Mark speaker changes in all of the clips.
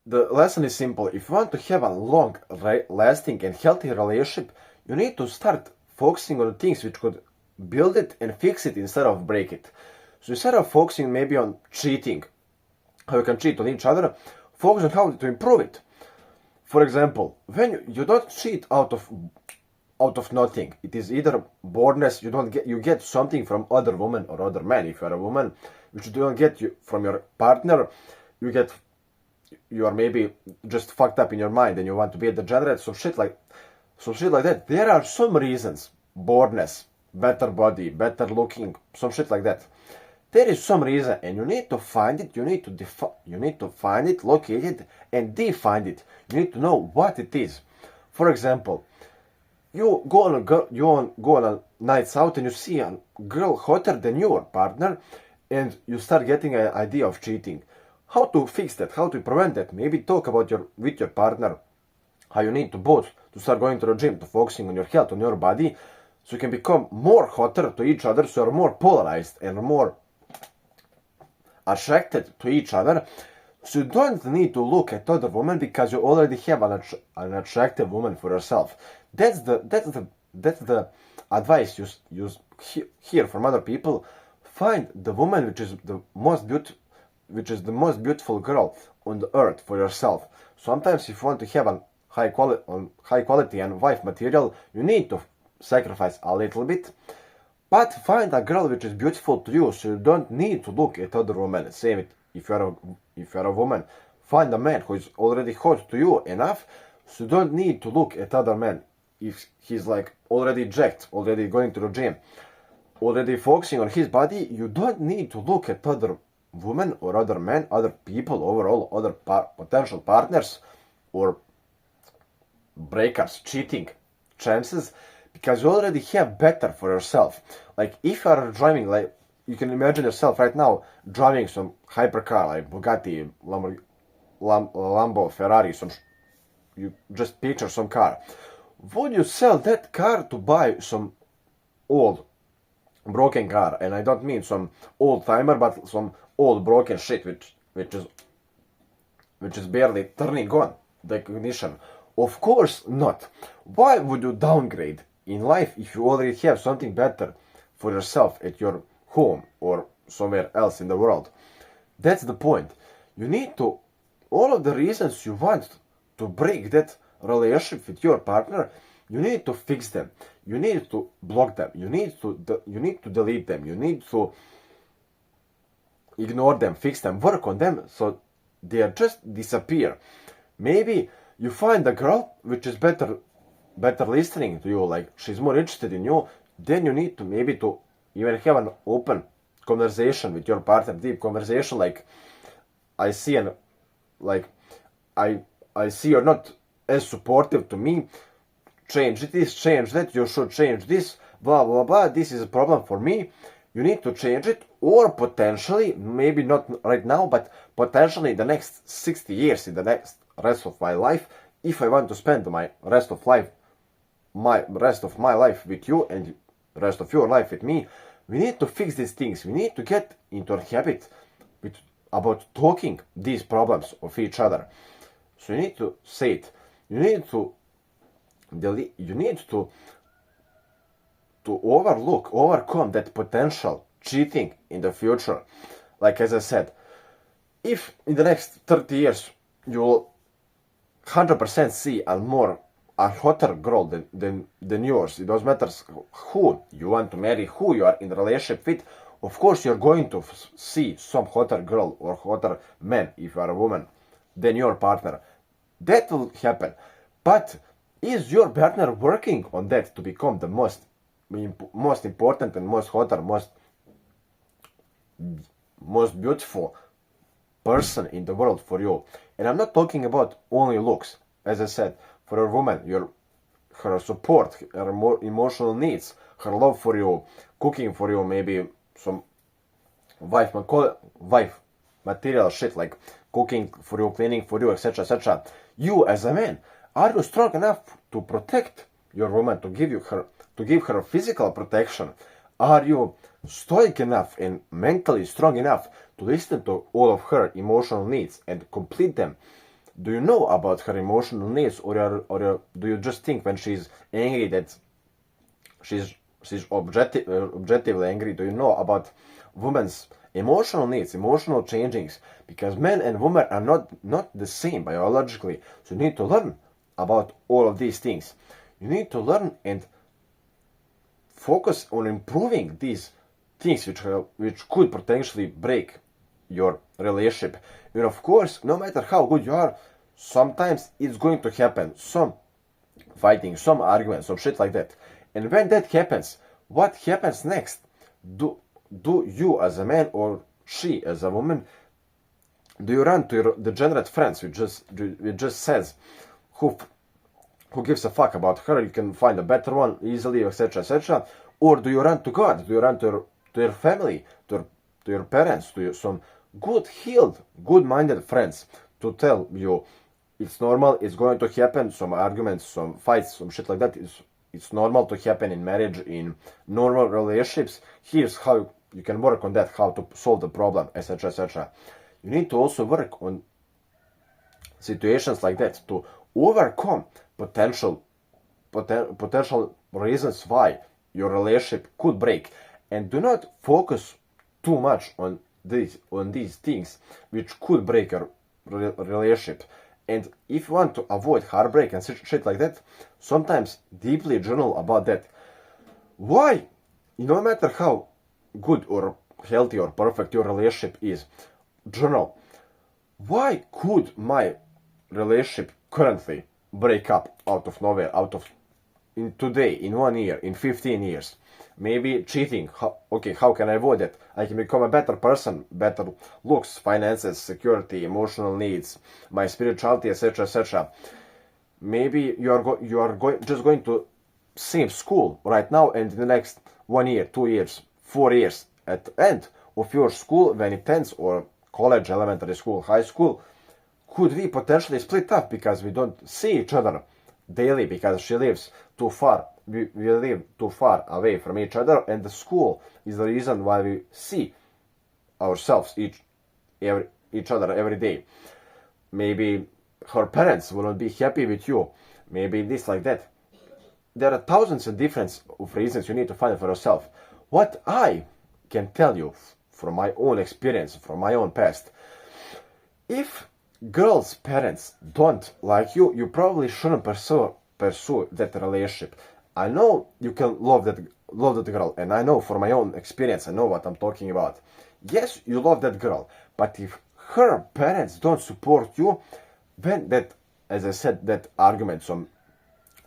Speaker 1: the lesson is simple. If you want to have a long, lasting and healthy relationship, you need to start focusing on things which could build it and fix it instead of break it. So instead of focusing maybe on cheating, how you can cheat on each other, focus on how to improve it. For example, when you don't cheat out of nothing, it is either boredness, you get something from other women or other men. If you are a woman, which you don't get from your partner, you are maybe just fucked up in your mind and you want to be a degenerate, so shit like that. There are some reasons: boredness, better body, better looking, some shit like that. There is some reason, and you need to find it. You need to find it, locate it, and define it. You need to know what it is. For example, you go on a nights out and you see a girl hotter than your partner, and you start getting an idea of cheating. How to fix that? How to prevent that? Maybe talk about with your partner how you need to both to start going to the gym, to focusing on your health, on your body, so you can become more hotter to each other, so you're more polarized and more attracted to each other. So you don't need to look at other women because you already have an attractive woman for yourself. That's the advice you hear from other people. Find the woman which is the most beautiful girl on the earth for yourself. Sometimes if you want to have a high quality and wife material, you need to sacrifice a little bit. But find a girl which is beautiful to you, so you don't need to look at other women. Same if you're a woman. Find a man who is already hot to you enough, so you don't need to look at other men. If he's like already jacked, already going to the gym, already focusing on his body, you don't need to look at other women or other men, other people, overall, other potential partners or breakers, cheating chances, because you already have better for yourself. Like if you are driving, like you can imagine yourself right now driving some hypercar like Bugatti, Lambo, Ferrari, you just picture some car. Would you sell that car to buy some old broken car? And I don't mean some old timer, but some old broken shit which is barely turning on the ignition. Of course not. Why would you downgrade in life if you already have something better for yourself at your home or somewhere else in the world? That's the point. You need to, all of the reasons you want to break that relationship with your partner, you need to fix them. You need to block them. You need to delete them. You need to ignore them, fix them, work on them so they just disappear. Maybe you find a girl which is better listening to you, like she's more interested in you. Then you need to maybe to even have an open conversation with your partner, deep conversation, like I see you're not as supportive to me. Change this, change that, you should change this, blah blah blah, this is a problem for me. You need to change it, or potentially, maybe not right now, but potentially in the next 60 years, in the next rest of my life, if I want to spend my rest of my life with you and rest of your life with me, we need to fix these things. We need to get into a habit about talking these problems of each other. So you need to say it. You need to overcome that potential cheating in the future. Like as I said, if in the next 30 years you'll 100% see a hotter girl than yours, it doesn't matter who you want to marry, who you are in a relationship with, of course you're going to see some hotter girl or hotter man, if you are a woman, than your partner. That will happen. But is your partner working on that to become the most important and most hotter, most beautiful person in the world for you? And I'm not talking about only looks. As I said, for a woman, her support, her more emotional needs, her love for you, cooking for you, maybe some wife material shit like cooking for you, cleaning for you, etc., etc. You as a man, are you strong enough to protect your woman, to give her physical protection? Are you stoic enough and mentally strong enough to listen to all of her emotional needs and complete them Do you know about her emotional needs, or do you just think when she's angry that she's objectively angry? Do you know about women's emotional needs, emotional changings? Because men and women are not the same biologically. So you need to learn about all of these things. You need to learn and focus on improving these things which could potentially break your relationship. And of course, no matter how good you are, sometimes it's going to happen. Some fighting, some arguments, some shit like that. And when that happens, what happens next? Do you as a man or she as a woman, do you run to your degenerate friends which just says who gives a fuck about her, you can find a better one easily, etc., etc., or do you run to God? Do you run to your family, to your parents, to some good healed, good-minded friends to tell you it's normal, it's going to happen, some arguments, some fights, some shit like that, it's normal to happen in marriage, in normal relationships. Here's how you can work on that, how to solve the problem, etc., etc. You need to also work on situations like that to overcome potential reasons why your relationship could break, and do not focus too much on these things which could break your relationship. And if you want to avoid heartbreak and shit like that, sometimes deeply journal about that. Why, no matter how good or healthy or perfect your relationship is, journal. Why could my relationship currently break up out of nowhere, in today, in 1 year, in 15 years? Maybe cheating. How can I avoid it? I can become a better person, better looks, finances, security, emotional needs, my spirituality, etc., etc. Maybe you are just going to same school right now, and in the next 1 year, 2 years, 4 years, at the end of your school, when it ends, or college, elementary school, high school, could we potentially split up because we don't see each other daily, because she lives too far, we live too far away from each other, and the school is the reason why we see ourselves each other every day. Maybe her parents will not be happy with you, maybe this like that. There are thousands of different reasons you need to find for yourself. What I can tell you from my own experience, from my own past, if girls' parents don't like you, you probably shouldn't pursue that relationship. I know you can love that girl, and I know from my own experience, I know what I'm talking about. Yes, you love that girl, but if her parents don't support you, then that, as I said, that argument, some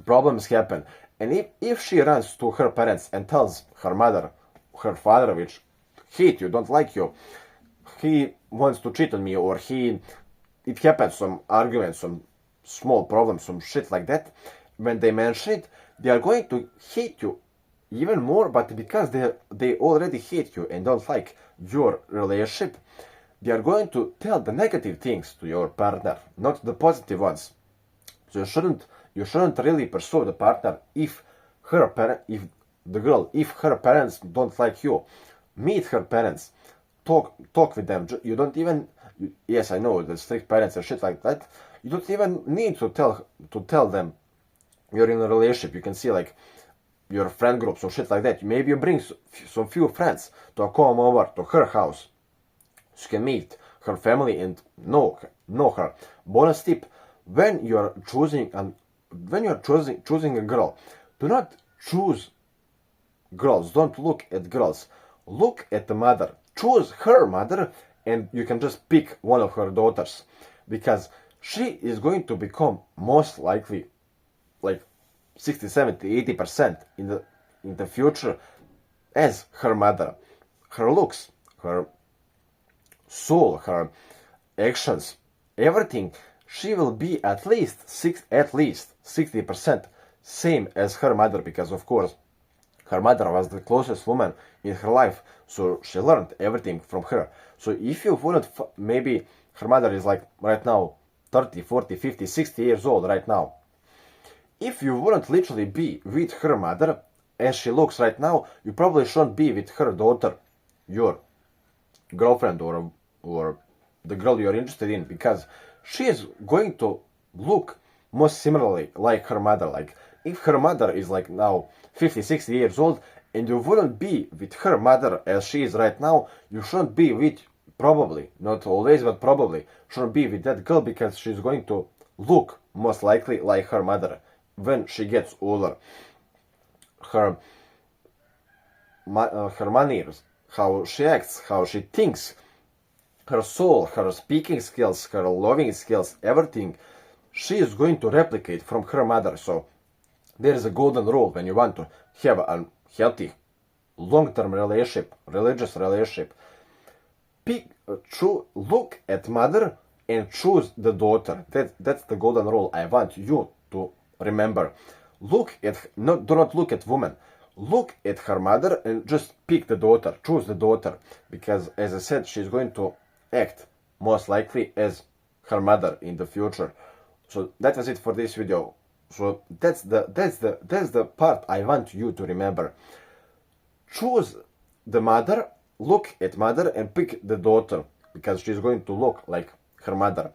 Speaker 1: problems happen. And if she runs to her parents and tells her mother, her father, which hate you, don't like you, he wants to cheat on me, or it happens, some arguments, some small problems, some shit like that, when they mention it, they are going to hate you even more, but because they already hate you and don't like your relationship, they are going to tell the negative things to your partner, not the positive ones. So you shouldn't really pursue the partner if her parents don't like you. Meet her parents, talk with them. You don't even, yes, I know the strict parents and shit like that. You don't even need to tell them you're in a relationship. You can see like your friend groups or shit like that. Maybe you bring some few friends to come over to her house, so you can meet her family and know her. Bonus tip: when you're choosing a girl, do not choose girls. Don't look at girls. Look at the mother. Choose her mother, and you can just pick one of her daughters, because she is going to become most likely like 60, 70, 80% in the future as her mother. Her looks, her soul, her actions, everything, she will be at least 60% same as her mother, because of course her mother was the closest woman in her life, so she learned everything from her. So if you wouldn't, maybe her mother is like right now 30, 40, 50, 60 years old right now. If you wouldn't literally be with her mother as she looks right now, you probably shouldn't be with her daughter, your girlfriend, or the girl you're interested in, because she is going to look most similarly like her mother. Like, if her mother is like now 50, 60 years old, and you wouldn't be with her mother as she is right now, you shouldn't be with, probably, not always, but probably, shouldn't be with that girl, because she's going to look most likely like her mother when she gets older. Her manners, how she acts, how she thinks, her soul, her speaking skills, her loving skills, everything, she is going to replicate from her mother. So there is a golden rule when you want to have a healthy, long-term relationship, religious relationship. Look at mother and choose the daughter. That's the golden rule I want you to remember. Do not look at woman. Look at her mother and just pick the daughter. Choose the daughter, because, as I said, she's going to act most likely as her mother in the future. So that was it for this video. So that's the part I want you to remember. Choose the mother, look at mother, and pick the daughter, because she's going to look like her mother.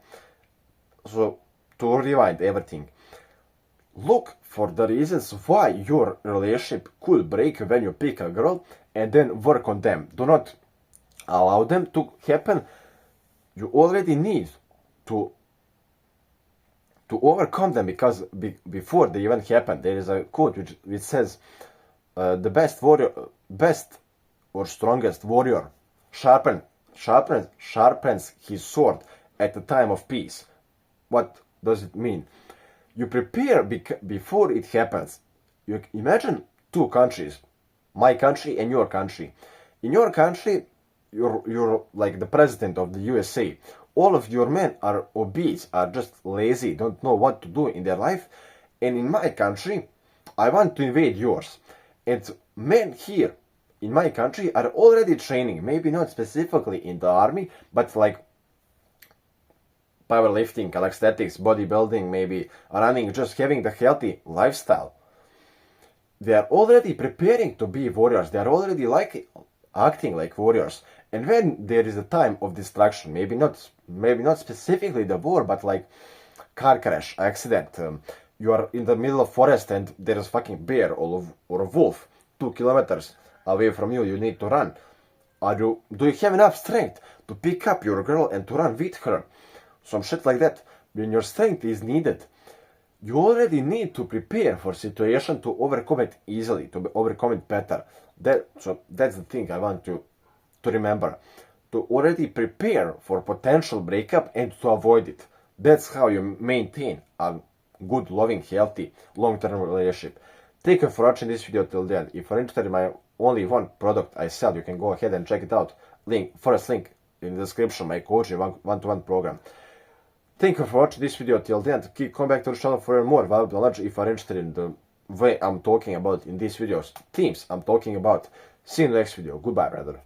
Speaker 1: So to rewind everything, look for the reasons why your relationship could break when you pick a girl, and then work on them. Do not allow them to happen. You already need to overcome them, because before they even happen. There is a quote which says, the best or strongest warrior sharpens his sword at the time of peace. What does it mean? You prepare before it happens. You imagine two countries, my country and your country. In your country, you're like the president of the USA. All of your men are obese, are just lazy, don't know what to do in their life. And in my country, I want to invade yours. And men here in my country are already training, maybe not specifically in the army, but like powerlifting, calisthenics, bodybuilding, maybe running, just having the healthy lifestyle. They are already preparing to be warriors. They are already acting like warriors. And when there is a time of destruction, maybe not specifically the war, but like car crash, accident, you are in the middle of forest and there is fucking bear or a wolf 2 kilometers away from you, you need to run. Do you have enough strength to pick up your girl and to run with her? Some shit like that. When your strength is needed, you already need to prepare for situation to overcome it easily, to overcome it better. So that's the thing I want you to remember. To already prepare for potential breakup and to avoid it. That's how you maintain a good, loving, healthy, long-term relationship. Thank you for watching this video till the end. If you're interested in my only one product I sell, you can go ahead and check it out. First link in the description, my coaching one-to-one program. Thank you for watching this video till the end. Keep coming back to the channel for more valuable knowledge if you're interested in the way I'm talking about in these videos, themes I'm talking about. See you in the next video. Goodbye, brother.